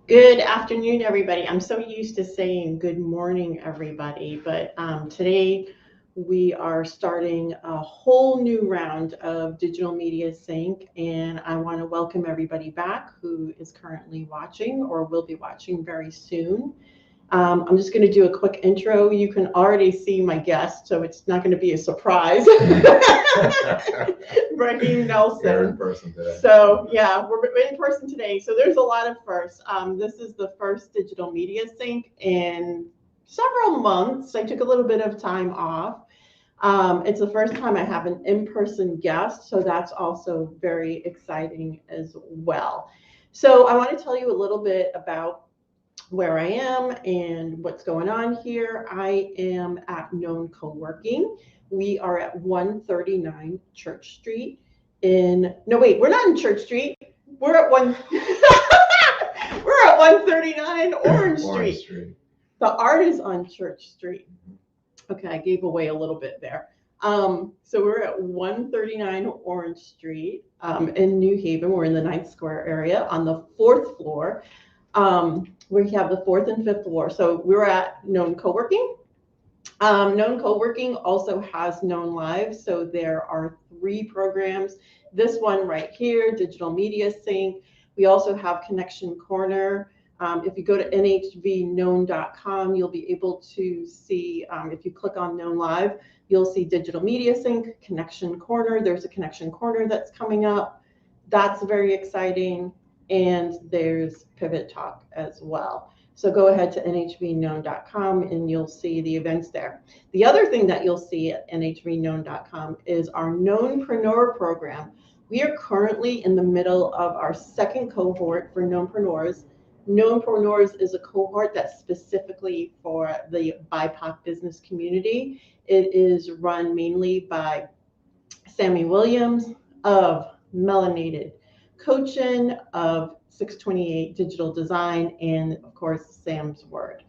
Good afternoon, everybody. I'm so used to saying good morning, everybody, but today we are starting a whole new round of Digital Media Sync, and I want to welcome everybody back who is currently watching or will be watching very soon. I'm just going to do a quick intro. You can already see my guest, so it's not going to be a surprise. Raheem Nelson. We're in person today. So yeah, we're in person today. So there's a lot of firsts. This is the first digital media sync in several months. I took a little bit of time off. It's the first time I have an in-person guest, so that's also very exciting as well. So I want to tell you a little bit about where I am and what's going on here. I am at Known Co-working. We are at 139 Church Street no wait, we're not in Church Street. We're at one we're at 139 Orange Street. The art is on Church Street. Okay, I gave away a little bit there. So we're at 139 Orange Street in New Haven. We're in the Ninth Square area on the fourth floor. We have the fourth and fifth floor. So we're at Known Co-working. Known Co-working also has Known Live. So there are 3 programs. This one right here, Digital Media Sync. We also have Connection Corner. If you go to nhvknown.com, you'll be able to see, if you click on Known Live, you'll see Digital Media Sync, Connection Corner. There's a Connection Corner that's coming up. That's very exciting. And there's Pivot Talk as well. So go ahead to nhvknown.com and you'll see the events there. The other thing that you'll see at nhvknown.com is our Knownpreneur program. We are currently in the middle of our second cohort for Knownpreneurs. Knownpreneurs is a cohort that's specifically for the BIPOC business community. It is run mainly by Sammy Williams of Melanated Coaching, of 628 Digital Design, and of course, Sam's Word.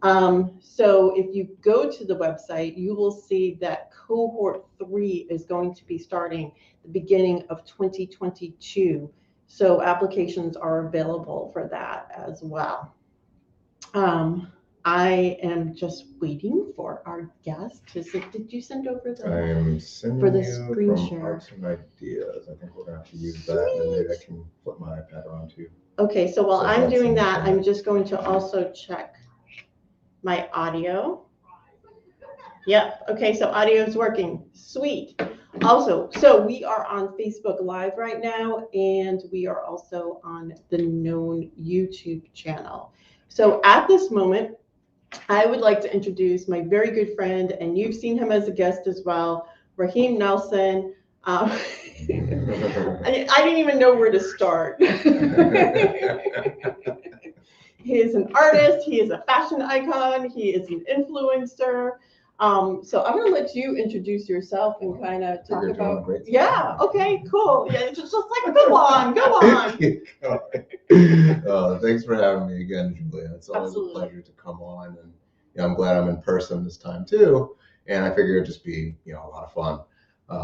So if you go to the website, you will see that cohort 3 is going to be starting the beginning of 2022. So applications are available for that as well. I am just waiting for our guest to send. Did you send over the? I am sending for the you screen from share. Arts and Ideas. I think we're going to have to use that, and maybe I can flip my iPad around too. Okay, so while So I'm that's doing in the that, chat. I'm just going to also check my audio. Yep. Okay, so audio is working. Sweet. Also, so we are on Facebook Live right now, and we are also on the Known YouTube channel. So at this moment, I would like to introduce my very good friend, and you've seen him as a guest as well, Raheem Nelson. I didn't even know where to start. He is an artist. He is a fashion icon. He is an influencer. So I'm going to let you introduce yourself and kind of talk about. Yeah. Okay. Cool. Yeah. It's just like go on. Thanks for having me again, Julia. It's always Absolutely. a pleasure to come on, and I'm glad I'm in person this time too. And I figure it'd just be a lot of fun.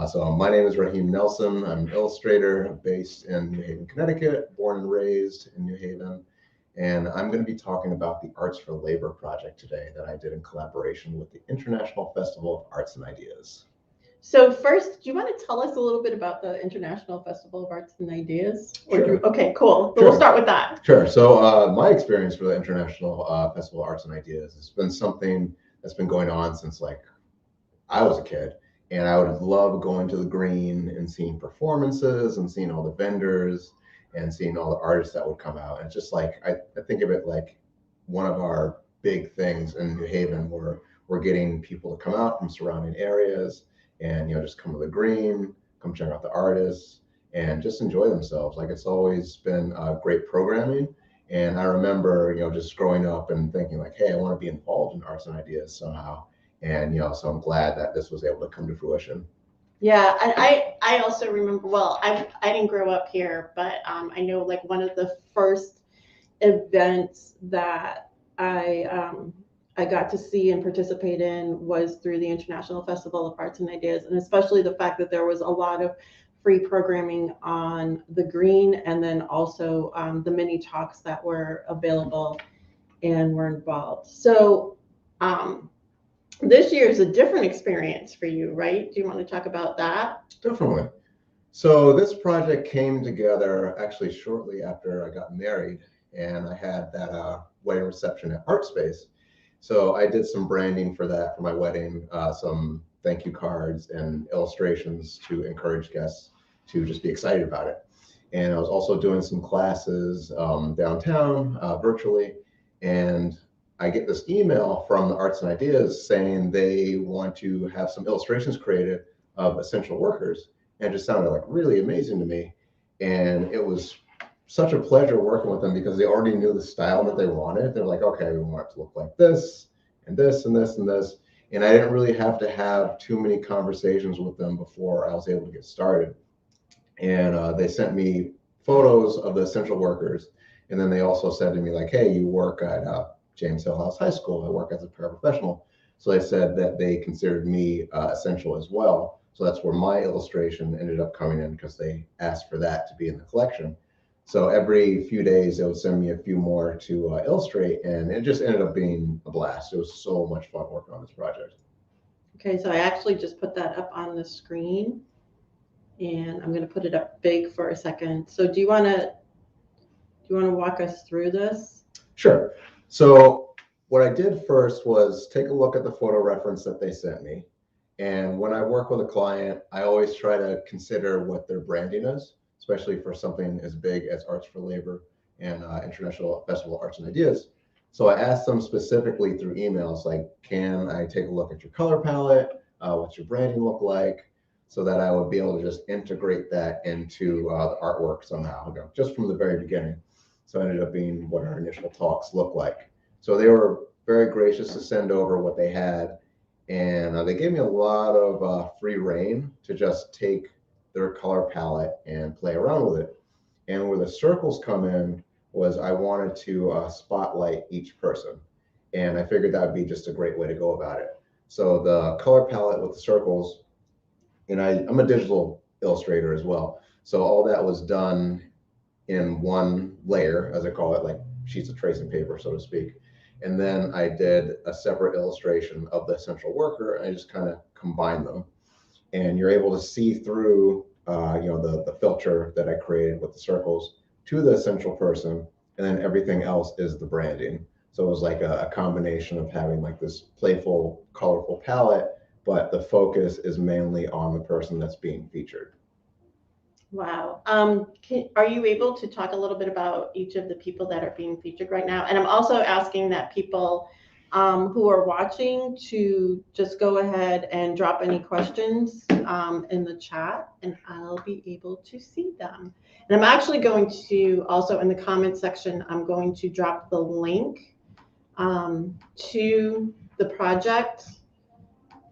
So my name is Raheem Nelson. I'm an illustrator based in New Haven, Connecticut, born and raised in New Haven. And I'm going to be talking about the Arts for Labor project today that I did in collaboration with the International Festival of Arts and Ideas. So first, do you want to tell us a little bit about the International Festival of Arts and Ideas? Sure. Okay, cool. So Sure. We'll start with that. Sure. So my experience for the International Festival of Arts and Ideas has been something that's been going on since I was a kid. And I would have loved going to the Green and seeing performances and seeing all the vendors and seeing all the artists that would come out. And it's just I think of it like one of our big things in New Haven where we're getting people to come out from surrounding areas and, just come to the Green, come check out the artists and just enjoy themselves. It's always been great programming. And I remember, just growing up and thinking hey, I want to be involved in Arts and Ideas somehow. And, so I'm glad that this was able to come to fruition. Yeah, and I also remember, well, I didn't grow up here, but I know one of the first events that I got to see and participate in was through the International Festival of Arts and Ideas, and especially the fact that there was a lot of free programming on the green, and then also the mini talks that were available and were involved. So this year is a different experience for you, right? Do you want to talk about that? Definitely. So this project came together actually shortly after I got married, and I had that wedding reception at Art Space. So I did some branding for that for my wedding, some thank you cards and illustrations to encourage guests to just be excited about it. And I was also doing some classes downtown virtually, and I get this email from the Arts and Ideas saying they want to have some illustrations created of essential workers, and it just sounded like really amazing to me. And it was such a pleasure working with them because they already knew the style that they wanted. They're like, okay, we want it to look like this and this and this and this. And I didn't really have to have too many conversations with them before I was able to get started. And they sent me photos of the essential workers. And then they also said to me, like, hey, you work at James Hill House High School. I work as a paraprofessional. So they said that they considered me essential as well. So that's where my illustration ended up coming in, because they asked for that to be in the collection. So every few days, they would send me a few more to illustrate, and it just ended up being a blast. It was so much fun working on this project. Okay, so I actually just put that up on the screen, and I'm going to put it up big for a second. So do you want to walk us through this? Sure. So what I did first was take a look at the photo reference that they sent me. And when I work with a client, I always try to consider what their branding is, especially for something as big as Arts for Labor and International Festival of Arts and Ideas. So I asked them specifically through emails, like, can I take a look at your color palette? What's your branding look like? So that I would be able to just integrate that into the artwork somehow, just from the very beginning. So it ended up being what our initial talks looked like. So they were very gracious to send over what they had. And they gave me a lot of free reign to just take their color palette and play around with it. And where the circles come in was I wanted to spotlight each person. And I figured that would be just a great way to go about it. So the color palette with the circles, and I'm a digital illustrator as well. So all that was done in one layer, as I call it, like sheets of tracing paper, so to speak. And then I did a separate illustration of the essential worker, and I just kind of combined them. And you're able to see through, the filter that I created with the circles to the essential person, and then everything else is the branding. So it was like a combination of having like this playful, colorful palette, but the focus is mainly on the person that's being featured. Wow. Are you able to talk a little bit about each of the people that are being featured right now? And I'm also asking that people who are watching to just go ahead and drop any questions in the chat, and I'll be able to see them. And I'm actually going to also, in the comment section, I'm going to drop the link to the project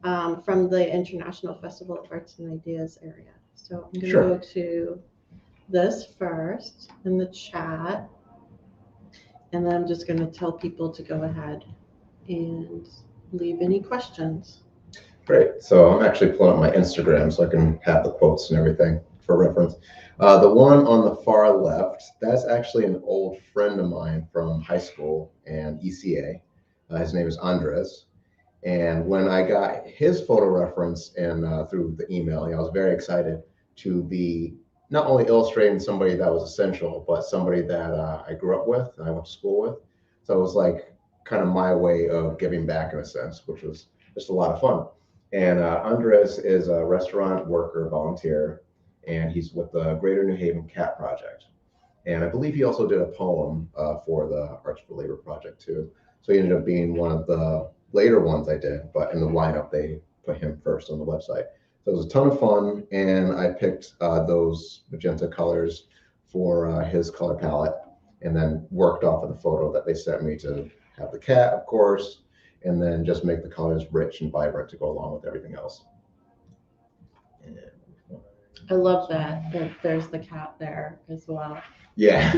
from the International Festival of Arts and Ideas area. So I'm going to go to this first in the chat, and then I'm just going to tell people to go ahead and leave any questions. Great. So I'm actually pulling up my Instagram so I can have the quotes and everything for reference. The one on the far left, that's actually an old friend of mine from high school and ECA. His name is Andres. And when I got his photo reference and through the email, I was very excited to be not only illustrating somebody that was essential, but somebody that I grew up with and I went to school with. So it was like kind of my way of giving back in a sense, which was just a lot of fun. And Andres is a restaurant worker volunteer, and he's with the Greater New Haven Cat Project. And I believe he also did a poem for the Arts for Labor project too. So he ended up being one of the later ones I did, but in the lineup, they put him first on the website. So it was a ton of fun, and I picked those magenta colors for his color palette, and then worked off of the photo that they sent me to have the cat, of course, and then just make the colors rich and vibrant to go along with everything else. I love that there's the cat there as well. Yeah.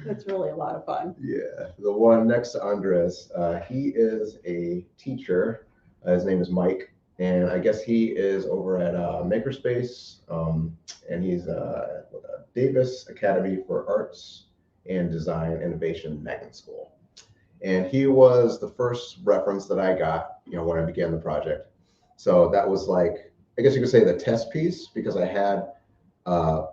That's really a lot of fun. Yeah, the one next to Andres, he is a teacher. His name is Mike, And I guess he is over at Makerspace, and he's at Davis Academy for Arts and Design Innovation Magnet School. And he was the first reference that I got, when I began the project. So that was like, I guess you could say the test piece, because I had a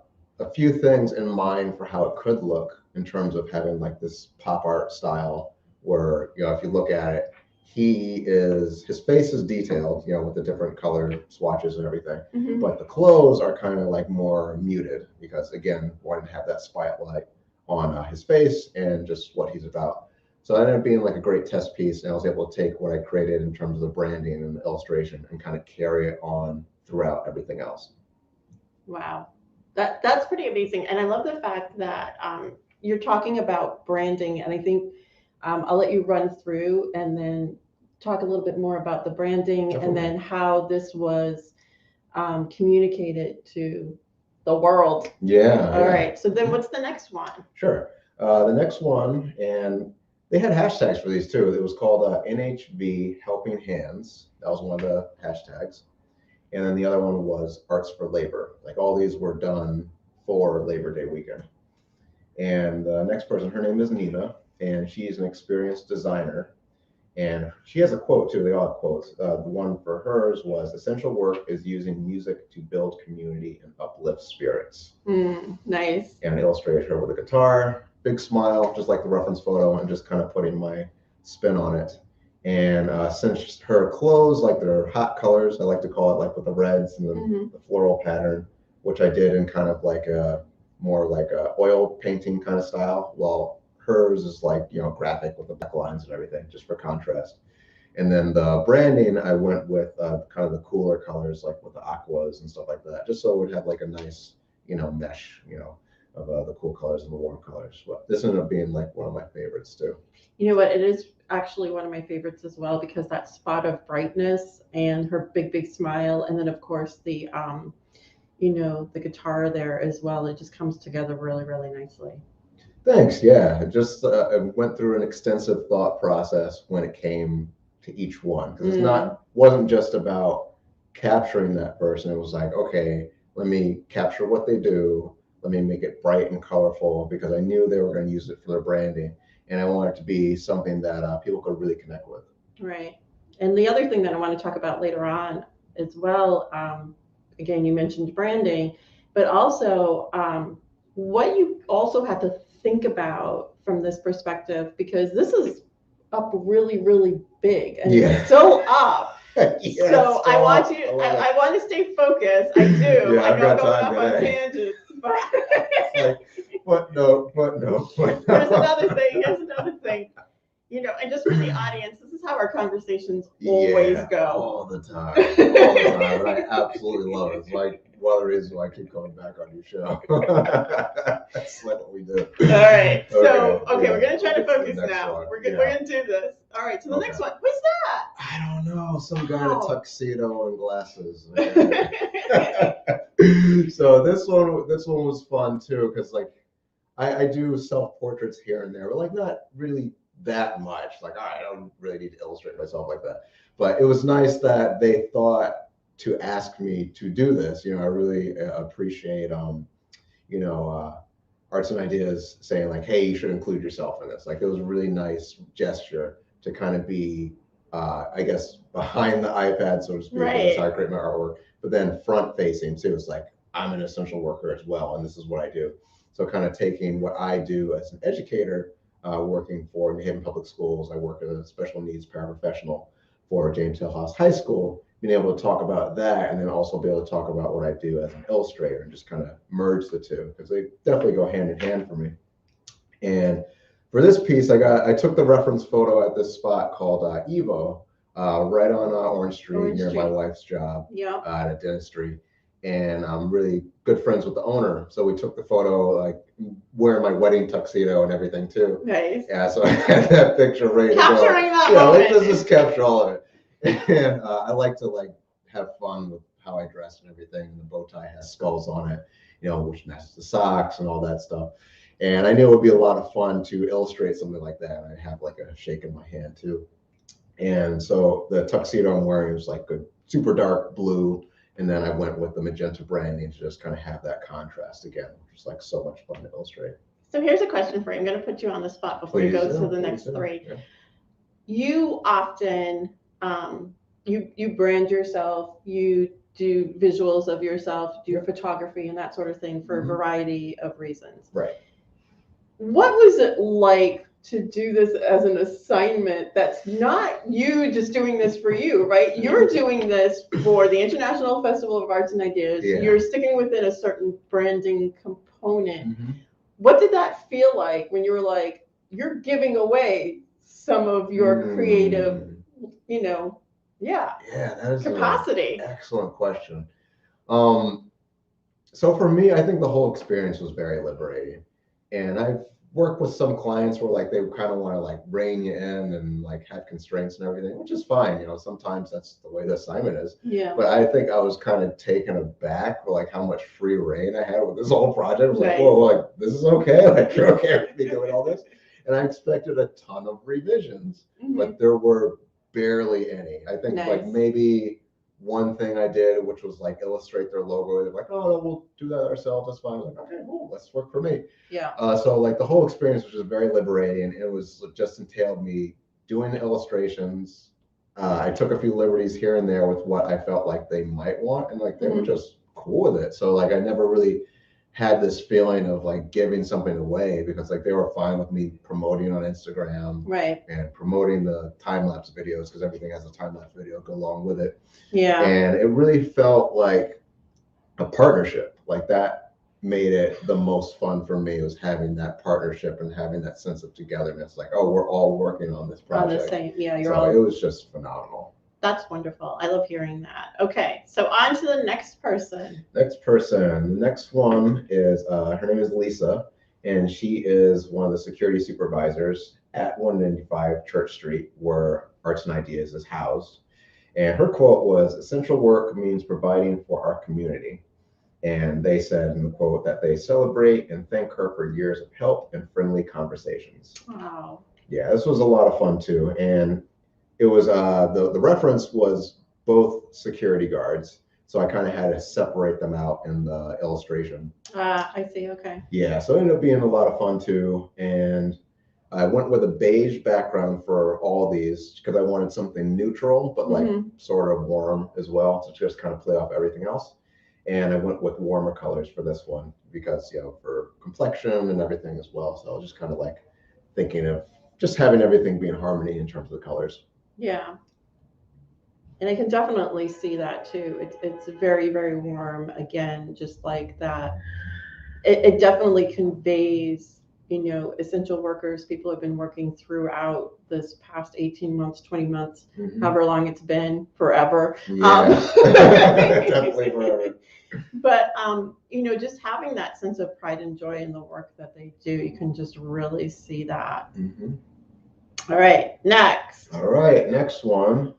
few things in mind for how it could look in terms of having like this pop art style where, if you look at it, his face is detailed, with the different color swatches and everything. Mhm. But the clothes are kind of like more muted because, again, wanted to have that spotlight on his face and just what he's about. So that ended up being like a great test piece, and I was able to take what I created in terms of the branding and the illustration and kind of carry it on throughout everything else. Wow. That's pretty amazing. And I love the fact that you're talking about branding. And I think I'll let you run through and then talk a little bit more about the branding Definitely. and then how this was communicated to the world. Yeah. All right. So then what's the next one? Sure. The next one, and they had hashtags for these too. It was called NHV Helping Hands. That was one of the hashtags. And then the other one was Arts for Labor. Like all these were done for Labor Day weekend. And the next person, her name is Nina, and she's an experienced designer. And she has a quote too. They all have quotes. The one for hers was, "Essential work is using music to build community and uplift spirits." Nice. And I illustrated her with a guitar, big smile, just like the reference photo, and just kind of putting my spin on it. And since her clothes, like they're hot colors, I like to call it, like with the reds and the floral pattern, which I did in kind of like a more like a oil painting kind of style. Well, hers is like, graphic with the black lines and everything, just for contrast. And then the branding, I went with kind of the cooler colors, like with the aquas and stuff like that, just so it would have like a nice, mesh, of the cool colors and the warm colors. But this ended up being like one of my favorites too. You know what? It is actually one of my favorites as well, because that spot of brightness and her big smile, and then of course the the guitar there as well. It just comes together really nicely. Thanks. Yeah, I went through an extensive thought process when it came to each one, because wasn't just about capturing that person. It was like, okay, let me capture what they do. Let me make it bright and colorful, because I knew they were going to use it for their branding, and I want it to be something that people could really connect with. Right. And the other thing that I want to talk about later on as well, again, you mentioned branding, but also what you also have to think about from this perspective, because this is up really big and so up. Yeah, so I want to stay focused. I do. Yeah, I know I'm going off on tangents, but but no. Here's another thing. And just for the audience, this is how our conversations always go. All the time. And I absolutely love it. It's like one of the reasons why I keep coming back on your show. That's like what we do. All right. So, we're going to try to focus now. We're going to do this. All right. So the next one, who's that? I don't know. Some guy in a tuxedo and glasses. So this one was fun too, because like I do self-portraits here and there, but like not really that much. Like, I don't really need to illustrate myself like that. But it was nice that they thought to ask me to do this. I really appreciate Arts and Ideas saying like, hey, you should include yourself in this. Like, it was a really nice gesture to kind of be I guess behind the iPad, so to speak. That's how I create my artwork. But then front facing too. It's like, I'm an essential worker as well, and this is what I do. So kind of taking what I do as an educator, working for New Haven Public Schools. I work as a special needs paraprofessional for James Hillhouse High School, being able to talk about that, and then also be able to talk about what I do as an illustrator, and just kind of merge the two, because they definitely go hand in hand for me. And for this piece, I took the reference photo at this spot called Evo, right on Orange Street near my wife's job at a dentistry. And I'm really good friends with the owner. So we took the photo, like wearing my wedding tuxedo and everything too. Nice. Yeah, so I had that picture ready to go. Capturing that moment. Let's just capture all of it. And I like to like have fun with how I dress and everything. And the bow tie has skulls on it, which matches the socks and all that stuff. And I knew it would be a lot of fun to illustrate something like that. I have like a shake in my hand too. And so the tuxedo I'm wearing was like good super dark blue. And then I went with the magenta branding to just kind of have that contrast again, which is like so much fun to illustrate. So here's a question for you. I'm going to put you on the spot before we go to the next three. Yeah. You often, you brand yourself, you do visuals of yourself, do photography and that sort of thing for a variety of reasons. Right. What was it like to do this as an assignment that's not you just doing this for you, right? You're doing this for the International Festival of Arts and Ideas. Yeah. You're sticking within a certain branding component. What did that feel like when you were like, you're giving away some of your creative, you know, that is capacity? Excellent question. So for me, I think the whole experience was very liberating. And I've worked with some clients where like they kind of want to like rein you in and like have constraints and everything, which is fine. You know, sometimes that's the way the assignment is. Yeah. But I think I was kind of taken aback with like how much free reign I had with this whole project. I was like, whoa, like this is okay. Like you're okay with me doing all this. And I expected a ton of revisions, but there were barely any. I think like maybe one thing I did, which was like illustrate their logo. They're like, oh, no, we'll do that ourselves. That's fine. I was like, okay, cool. Let's work for me. Yeah. So like the whole experience was just very liberating. It was just entailed me doing the illustrations. I took a few liberties here and there with what I felt like they might want, and like they were just cool with it. So like I never really had this feeling of like giving something away, because like they were fine with me promoting on Instagram, right, and promoting the time-lapse videos, because everything has a time-lapse video go along with it. Yeah. And it really felt like a partnership. Like that made it the most fun for me, was having that partnership and having that sense of togetherness. Like, oh, we're all working on this project. On the same, yeah, you're so all. It was just phenomenal. That's wonderful. I love hearing that. Okay, so on to the next person. The next one is, her name is Lisa, and she is one of the security supervisors at 195 Church Street, where Arts and Ideas is housed. And her quote was, "Essential work means providing for our community." And they said in the quote that they celebrate and thank her for years of help and friendly conversations. Wow. Yeah, this was a lot of fun too. And it was the reference was both security guards, so I kind of had to separate them out in the illustration. I see. Okay. Yeah, so it ended up being a lot of fun too. And I went with a beige background for all these because I wanted something neutral but like sort of warm as well, to just kind of play off everything else. And I went with warmer colors for this one because, you know, for complexion and everything as well. So I was just kind of like thinking of just having everything be in harmony in terms of the colors. Yeah. And I can definitely see that too. It's very, very warm. Again, just like that. It definitely conveys, you know, essential workers. People have been working throughout this past 18 months, 20 months, however long it's been, forever. Yeah. Definitely forever. But, you know, just having that sense of pride and joy in the work that they do, you can just really see that. All right, next. All right, next one.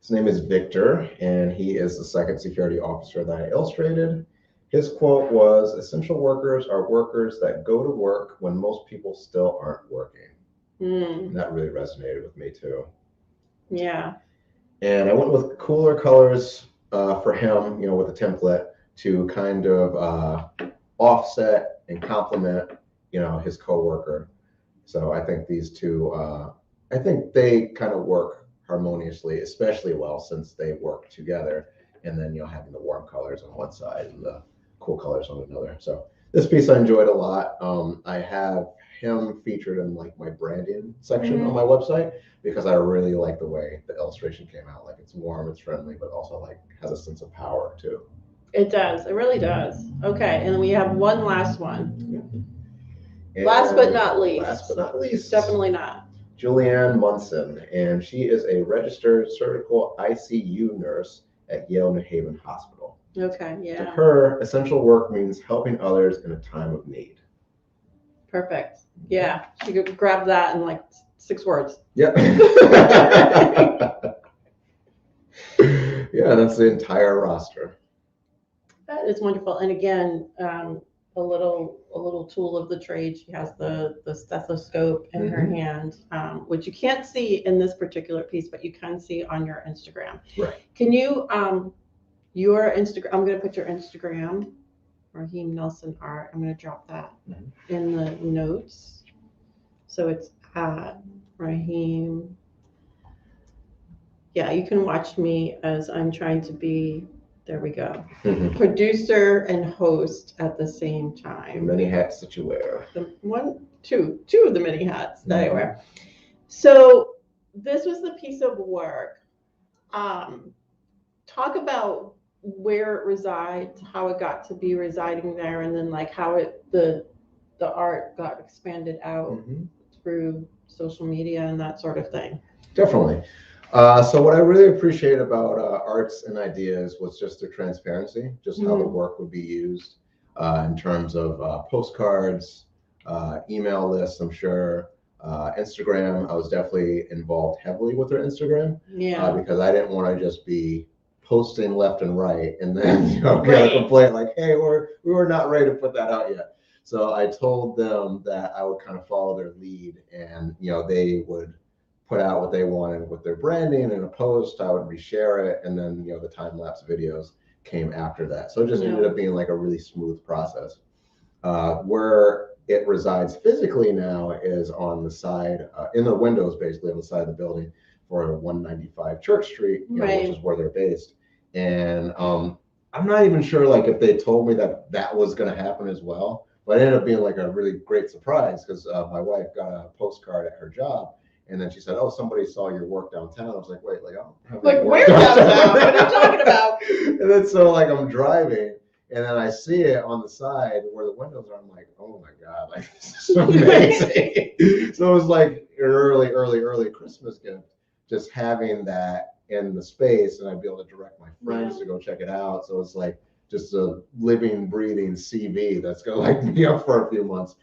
His name is Victor, and he is the second security officer that I illustrated. His quote was, "Essential workers are workers that go to work when most people still aren't working." And that really resonated with me too. Yeah. And I went with cooler colors for him, you know, with a template to kind of offset and complement, you know, his coworker. So I think these two, I think they kind of work harmoniously, especially well since they work together. And then, you know, having the warm colors on one side and the cool colors on another. So this piece I enjoyed a lot. I have him featured in like my branding section on my website because I really like the way the illustration came out. Like it's warm, it's friendly, but also like has a sense of power too. It does. It really does. Okay, and then we have one last one. And last but not least. Last but not least. Definitely not. Julianne Munson, and she is a registered surgical ICU nurse at Yale New Haven Hospital. Okay, yeah. To her, essential work means helping others in a time of need. Perfect. Yeah, she could grab that in like 6 words. Yep. Yeah, that's the entire roster. That is wonderful. And again, a little tool of the trade. She has the stethoscope in her hand, which you can't see in this particular piece, but you can see on your Instagram. Right. Can you your Instagram? I'm going to put your Instagram, Raheem Nelson Art. I'm going to drop that in the notes. So it's at Raheem. Yeah, you can watch me as I'm trying to be. There we go. Producer and host at the same time. Many hats that you wear. Two of the many hats that I wear. So this was the piece of work. Talk about where it resides, how it got to be residing there, and then like how the art got expanded out through social media and that sort of thing. Definitely. So what I really appreciate about Arts and Ideas was just their transparency, just how the work would be used in terms of postcards, email lists, I'm sure, Instagram. I was definitely involved heavily with their Instagram because I didn't want to just be posting left and right and then get a complaint like, hey, we were not ready to put that out yet. So I told them that I would kind of follow their lead, and they would put out what they wanted with their branding in a post. I would reshare it, and then the time-lapse videos came after that. So it just ended up being like a really smooth process. Where it resides physically now is on the side, in the windows, basically on the side of the building for 195 Church Street, which is where they're based. And I'm not even sure like if they told me that was going to happen as well, but it ended up being like a really great surprise because my wife got a postcard at her job. And then she said, "Oh, somebody saw your work downtown." I was like, "Wait, like, where downtown? What are you talking about?" And then so like I'm driving, and then I see it on the side where the windows are. I'm like, "Oh my God, like this is amazing!" So it was like an early Christmas gift, just having that in the space, and I'd be able to direct my friends to go check it out. So it's like just a living, breathing CV that's gonna like be up for a few months,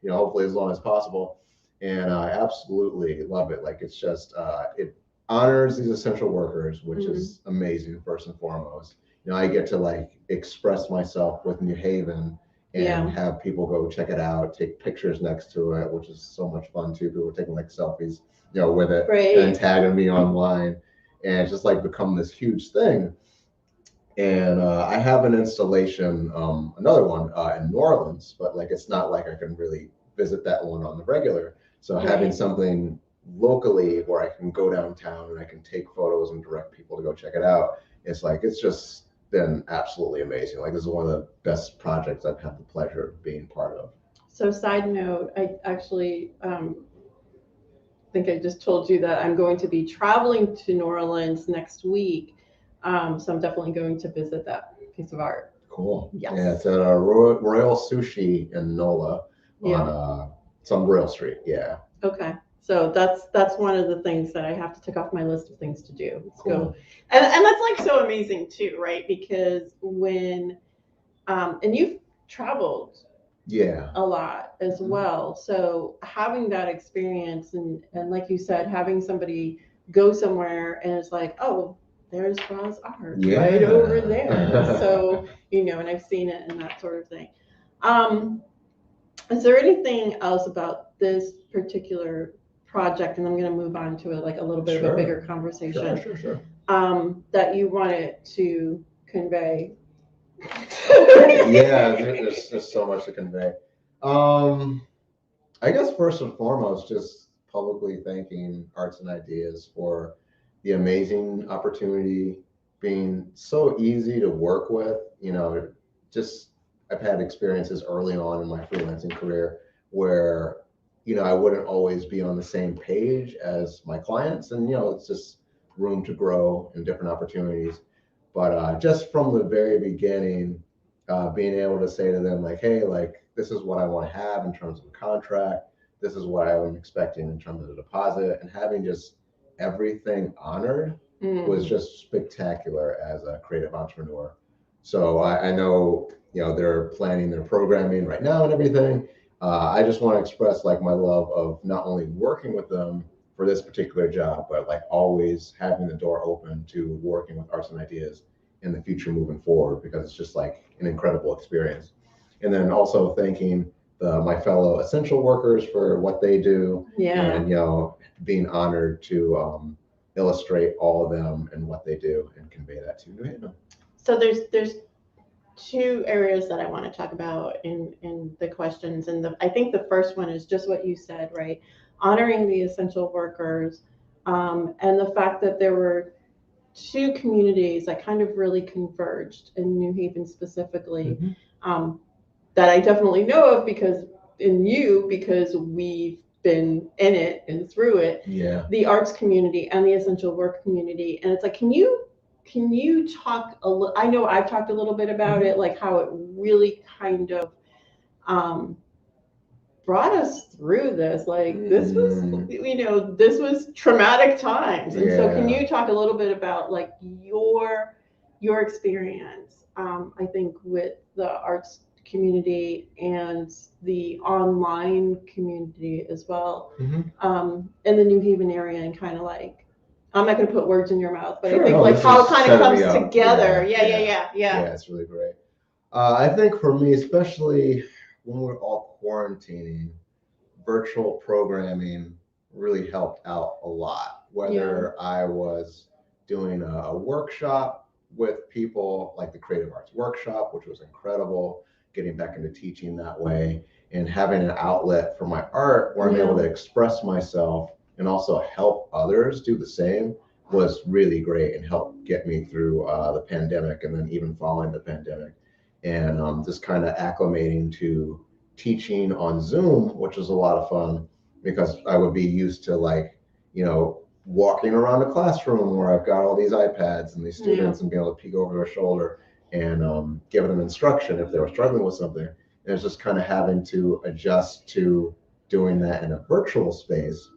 hopefully as long as possible. And I absolutely love it. Like it's just it honors these essential workers, which is amazing first and foremost. I get to like express myself with New Haven and have people go check it out, take pictures next to it, which is so much fun too. People are taking like selfies, with it and tagging me online, and it's just like become this huge thing. And I have an installation, another one in New Orleans, but like it's not like I can really visit that one on the regular. So having something locally where I can go downtown and I can take photos and direct people to go check it out, it's just been absolutely amazing. Like this is one of the best projects I've had the pleasure of being part of. So side note, I actually think I just told you that I'm going to be traveling to New Orleans next week. So I'm definitely going to visit that piece of art. Cool. Yes. Yeah, it's at Royal Sushi in NOLA on some Royal Street. Yeah. Okay. So that's one of the things that I have to tick off my list of things to do. Let's go. And that's like so amazing too, right? Because when and you've traveled a lot as well. So having that experience and like you said, having somebody go somewhere and it's like, oh, there's Roz art right over there. So, and I've seen it and that sort of thing. Is there anything else about this particular project, and I'm going to move on to like a little bit of a bigger conversation, Sure. That you wanted to convey? There's so much to convey. I guess first and foremost, just publicly thanking Arts and Ideas for the amazing opportunity, being so easy to work with. Just I've had experiences early on in my freelancing career where I wouldn't always be on the same page as my clients, and it's just room to grow and different opportunities. But just from the very beginning, being able to say to them like, hey, like this is what I want to have in terms of a contract. This is what I'm expecting in terms of the deposit, and having just everything honored was just spectacular as a creative entrepreneur. So I know, they're planning their programming right now and everything. I just want to express like my love of not only working with them for this particular job, but like always having the door open to working with Arts and Ideas in the future moving forward, because it's just like an incredible experience. and then also thanking my fellow essential workers for what they do, Yeah. and being honored to illustrate all of them and what they do and convey that to New Haven. So there's two areas that I want to talk about in the questions, and I think the first one is just what you said, right? Honoring the essential workers, and the fact that there were two communities that kind of really converged in New Haven specifically, that I definitely know of because we've been in it and through it. Yeah. The arts community and the essential work community, and it's like, can you talk a little? I know I've talked a little bit about it, like how it really kind of brought us through this. Like this was, this was traumatic times, and so can you talk a little bit about like your experience? I think with the arts community and the online community as well, in the New Haven area, and kind of like, I'm not going to put words in your mouth, but I think like how it kind of comes together. Yeah. Yeah, it's really great. I think for me, especially when we're all quarantining, virtual programming really helped out a lot. Whether I was doing a workshop with people, like the Creative Arts Workshop, which was incredible, getting back into teaching that way, and having an outlet for my art where I'm able to express myself and also help others do the same, was really great and helped get me through the pandemic, and then even following the pandemic, and just kind of acclimating to teaching on Zoom, which was a lot of fun because I would be used to walking around the classroom where I've got all these iPads and these students and being able to peek over their shoulder and giving them instruction if they were struggling with something. And it's just kind of having to adjust to doing that in a virtual space,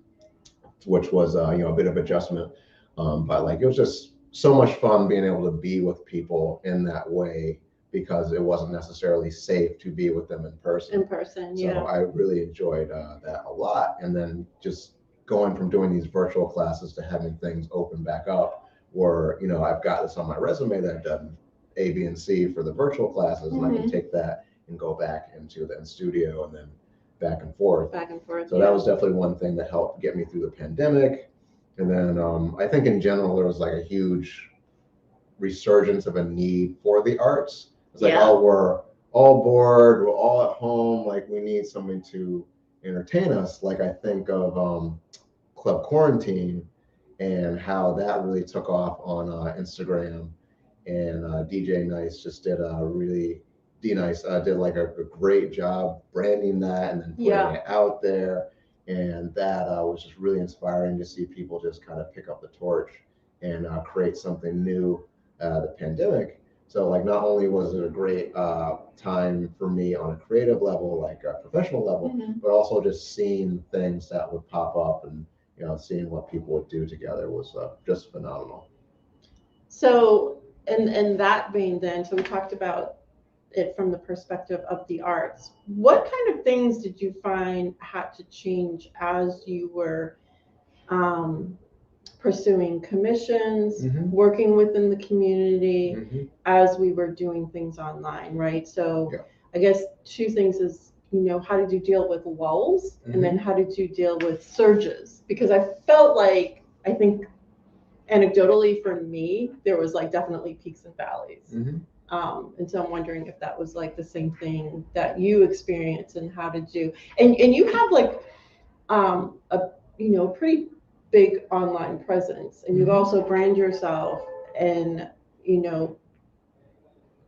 which was a bit of adjustment. But like, it was just so much fun being able to be with people in that way, because it wasn't necessarily safe to be with them in person. So I really enjoyed that a lot. And then just going from doing these virtual classes to having things open back up, where I've got this on my resume that I've done A, B, and C for the virtual classes, and I can take that and go back into the studio and then back and forth. So that was definitely one thing that helped get me through the pandemic. And then I think in general there was like a huge resurgence of a need for the arts. It's like, oh, we're all bored, we're all at home, like we need something to entertain us. Like I think of Club Quarantine and how that really took off on Instagram, and DJ Nice just did did like a great job branding that and then putting it out there, and that was just really inspiring to see people just kind of pick up the torch and create something new. The pandemic. So like, not only was it a great time for me on a creative level, like a professional level, but also just seeing things that would pop up and seeing what people would do together was just phenomenal. So in that vein then, so we talked about it from the perspective of the arts. What kind of things did you find had to change as you were pursuing commissions, working within the community, as we were doing things online, right? So I guess two things is, how did you deal with lulls, and then how did you deal with surges? Because I felt like, I think anecdotally for me, there was like definitely peaks and valleys. And so I'm wondering if that was like the same thing that you experienced, and how did you, and you have like a pretty big online presence, and you've also brand yourself and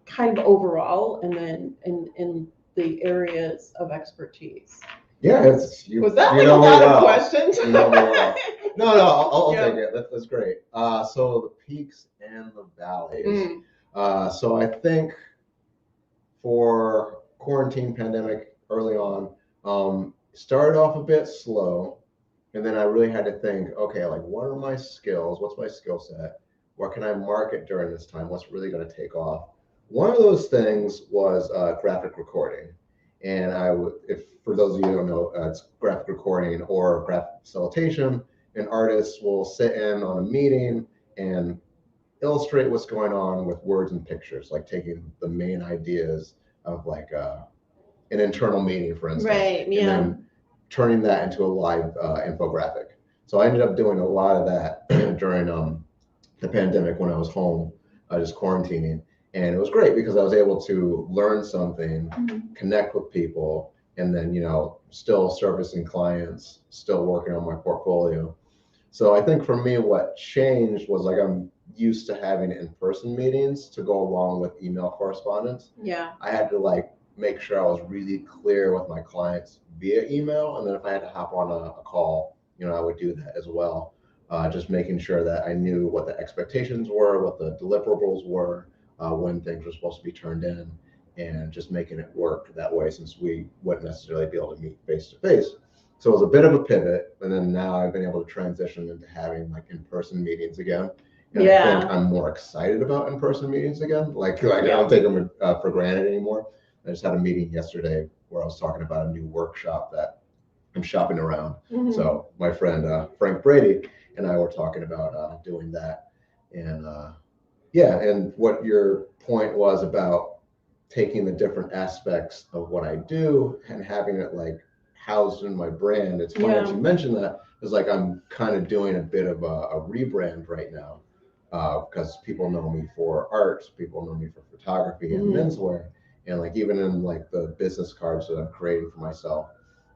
kind of overall, and then in the areas of expertise. Yeah, was that like a lot of questions? No, I'll take it. That's great. So the peaks and the valleys. So I think for quarantine pandemic early on, started off a bit slow. And then I really had to think, okay, like, what are my skills? What's my skill set? What can I market during this time? What's really going to take off? One of those things was graphic recording. And if for those of you who don't know, it's graphic recording or graphic facilitation. An artist will sit in on a meeting and illustrate what's going on with words and pictures, like taking the main ideas of like an internal meeting, for instance, Right, yeah. and then turning that into a live infographic. So I ended up doing a lot of that during the pandemic when I was home, just quarantining. And it was great because I was able to learn something, connect with people, and then, still servicing clients, still working on my portfolio. So I think for me, what changed was like I'm used to having in-person meetings to go along with email correspondence. Yeah. I had to like make sure I was really clear with my clients via email. And then if I had to hop on a call, I would do that as well. Just making sure that I knew what the expectations were, what the deliverables were, when things were supposed to be turned in, and just making it work that way since we wouldn't necessarily be able to meet face to face. So it was a bit of a pivot, and then now I've been able to transition into having like in-person meetings again. And I think I'm more excited about in-person meetings again. Like I don't take them for granted anymore. I just had a meeting yesterday where I was talking about a new workshop that I'm shopping around. So my friend Frank Brady and I were talking about doing that. And and what your point was about taking the different aspects of what I do and having it like housed in my brand. It's funny that you mentioned that. It's like I'm kind of doing a bit of a rebrand right now because people know me for art, people know me for photography and menswear, and like even in like the business cards that I'm creating for myself,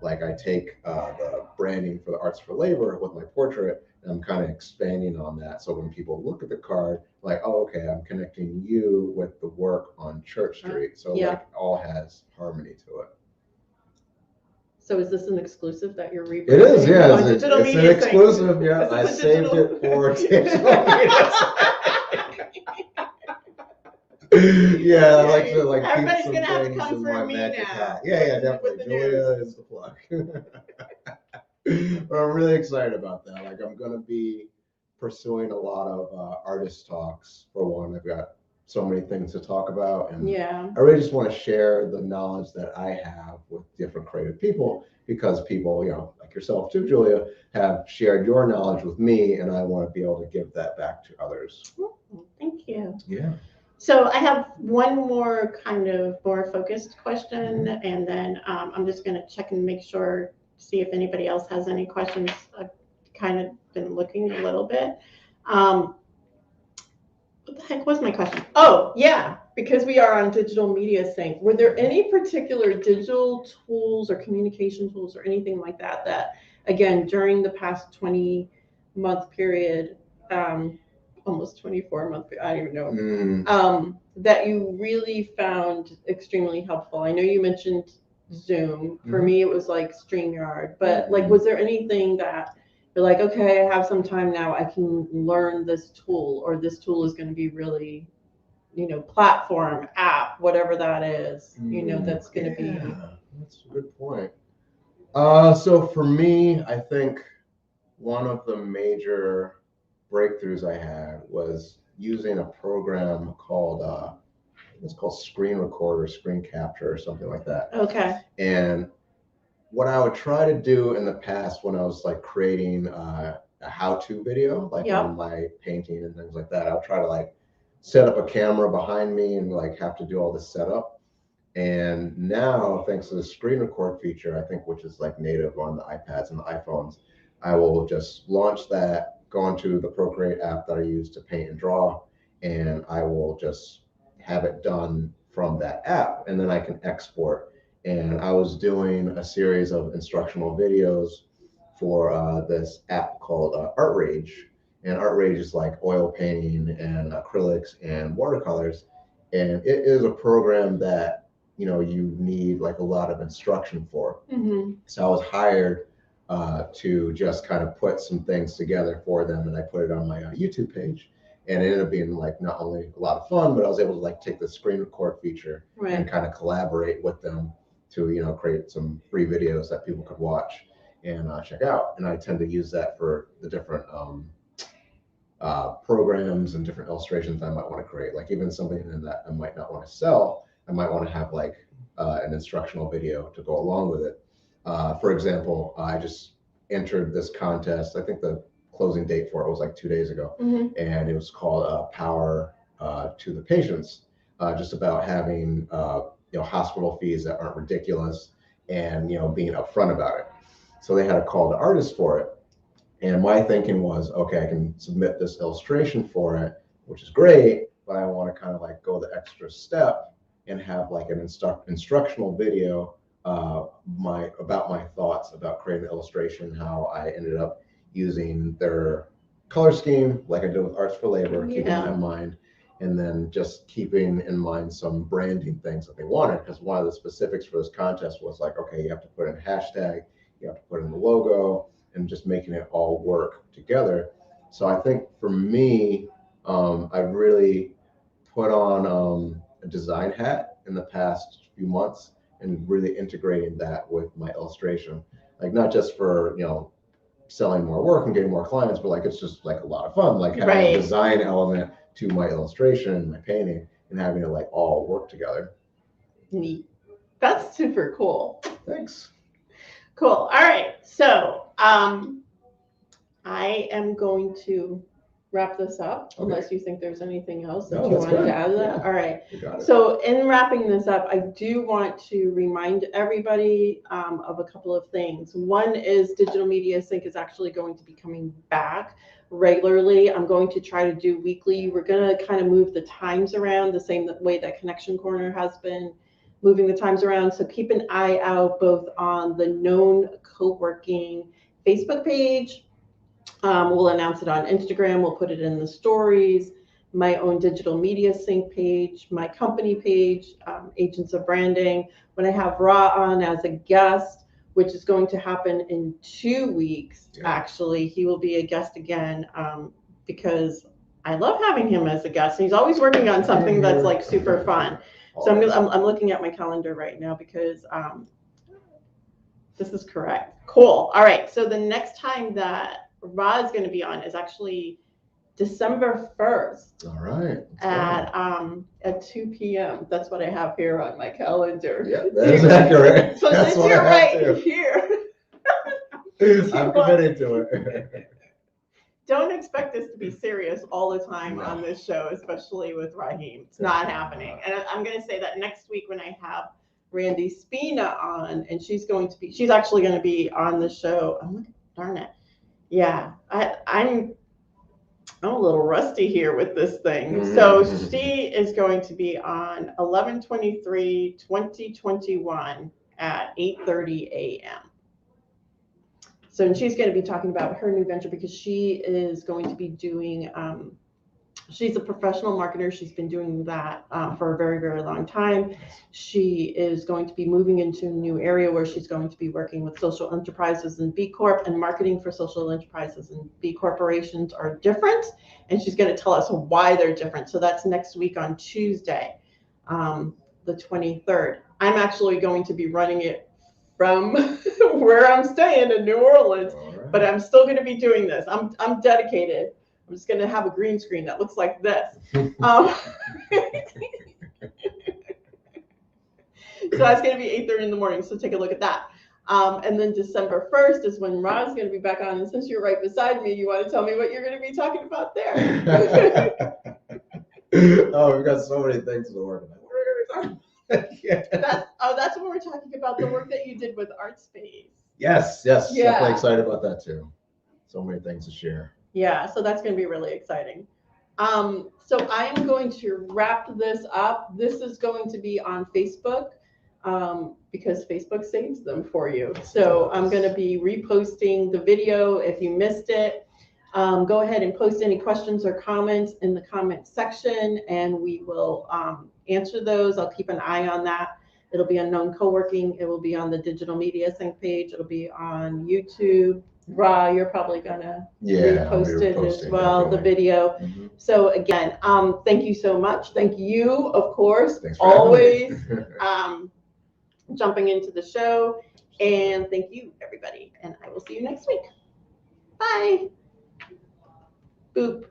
like I take the branding for the Arts for Labor with my portrait, and I'm kind of expanding on that. So when people look at the card, like, oh, okay, I'm connecting you with the work on Church Street. So like all has harmony to it. So is this an exclusive that you're rebranding? It is, yeah. It's an exclusive, yeah. I saved it for digital media. Yeah, I like to like everybody's keep gonna some have to things come in for my me magic now. hat. Yeah, definitely. Julia is the plug. But I'm really excited about that. Like I'm gonna be pursuing a lot of artist talks for one. I've got so many things to talk about, and I really just want to share the knowledge that I have with different creative people because people, like yourself too, Julia, have shared your knowledge with me, and I want to be able to give that back to others. Thank you. Yeah. So I have one more kind of more focused question, and then I'm just going to check and make sure, see if anybody else has any questions. I've kind of been looking a little bit. What the heck was my question? Oh, yeah, because we are on Digital Media Sync. Were there any particular digital tools or communication tools or anything like that, again, during the past 20-month period, almost 24-month, I don't even know, that you really found extremely helpful? I know you mentioned Zoom. For me, it was like StreamYard, but like, was there anything that you're like, okay, I have some time now, I can learn this tool, or this tool is going to be really, platform, app, whatever that is, that's going to be. That's a good point. So for me, I think one of the major breakthroughs I had was using a program called it's called Screen Recorder, Screen Capture, or something like that. Okay. And what I would try to do in the past when I was like creating a how-to video, like on my painting and things like that, I would try to like set up a camera behind me and like have to do all this setup. And now, thanks to the screen record feature, I think, which is like native on the iPads and the iPhones, I will just launch that, go into the Procreate app that I use to paint and draw, and I will just have it done from that app, and then I can export. And I was doing a series of instructional videos for this app called Art Rage. And Art Rage is like oil painting and acrylics and watercolors. And it is a program that, you need like a lot of instruction for. So I was hired to just kind of put some things together for them. And I put it on my YouTube page. And it ended up being like not only a lot of fun, but I was able to like take the screen record feature and kind of collaborate with them to create some free videos that people could watch and check out. And I tend to use that for the different programs and different illustrations I might want to create. Like even something in that I might not want to sell, I might want to have like an instructional video to go along with it. For example, I just entered this contest. I think the closing date for it was like 2 days ago, and it was called Power to the Patients, just about having hospital fees that aren't ridiculous, and being upfront about it. So they had a call to artists for it. And my thinking was, okay, I can submit this illustration for it, which is great, but I want to kind of like go the extra step and have like an instructional video about my thoughts about creating the illustration, how I ended up using their color scheme, like I did with Arts for Labor, keeping that in mind, and then just keeping in mind some branding things that they wanted, because one of the specifics for this contest was like, okay, you have to put in a hashtag, you have to put in the logo, and just making it all work together. So I think for me, I really put on a design hat in the past few months, and really integrating that with my illustration, like not just for selling more work and getting more clients, but like it's just like a lot of fun, like having a design element to my illustration, my painting, and having it like all work together. Neat. That's super cool. Thanks. Cool. All right. So I am going to wrap this up, unless you think there's anything else that you wanted to add to that. All right. So in wrapping this up, I do want to remind everybody of a couple of things. One is Digital Media Sync is actually going to be coming back regularly. I'm going to try to do weekly. We're going to kind of move the times around the same way that Connection Corner has been moving the times around. So keep an eye out both on the Known Co-working Facebook page. We'll announce it on Instagram. We'll put it in the stories, my own Digital Media Sync page, my company page, Agents of Branding. When I have Ra on as a guest, which is going to happen in 2 weeks, actually, he will be a guest again because I love having him as a guest. He's always working on something that's like super fun. So I'm looking at my calendar right now because this is correct. Cool. All right. So the next time that Ra is going to be on is actually December 1st. All right. At 2 p.m. That's what I have here on my calendar. Yeah, that's accurate. So that's since you're right here, I'm committed to it. Don't expect us to be serious all the time on this show, especially with Raheem. It's not happening. And I'm going to say that next week when I have Randy Spina on, and she's actually going to be on the show. Oh, darn it. Yeah, I'm a little rusty here with this thing. So she is going to be on 11/23/2021 at 8:30 a.m. So and she's going to be talking about her new venture because she is going to be doing, she's a professional marketer. She's been doing that for a very, very long time. She is going to be moving into a new area where she's going to be working with social enterprises and B Corp, and marketing for social enterprises and B corporations are different. And she's going to tell us why they're different. So that's next week on Tuesday, the 23rd. I'm actually going to be running it from where I'm staying in New Orleans, but I'm still going to be doing this. I'm dedicated. I'm just going to have a green screen that looks like this. So that's going to be 8:30 in the morning. So take a look at that. And then December 1st is when Ra's going to be back on. And since you're right beside me, you want to tell me what you're going to be talking about there? Oh, we've got so many things to work on. What are we talking about? That's when we're talking about the work that you did with ArtSpace. Yes, definitely excited about that too. So many things to share. Yeah, so that's going to be really exciting. So I am going to wrap this up. This is going to be on Facebook because Facebook saves them for you. So I'm going to be reposting the video if you missed it. Go ahead and post any questions or comments in the comment section, and we will answer those. I'll keep an eye on that. It'll be on Known Co-working. It will be on the Digital Media Sync page. It'll be on YouTube. Ra, you're probably gonna repost it as well, the video. So again, thank you so much. Thank you, of course, always jumping into the show. And thank you, everybody. And I will see you next week. Bye. Boop.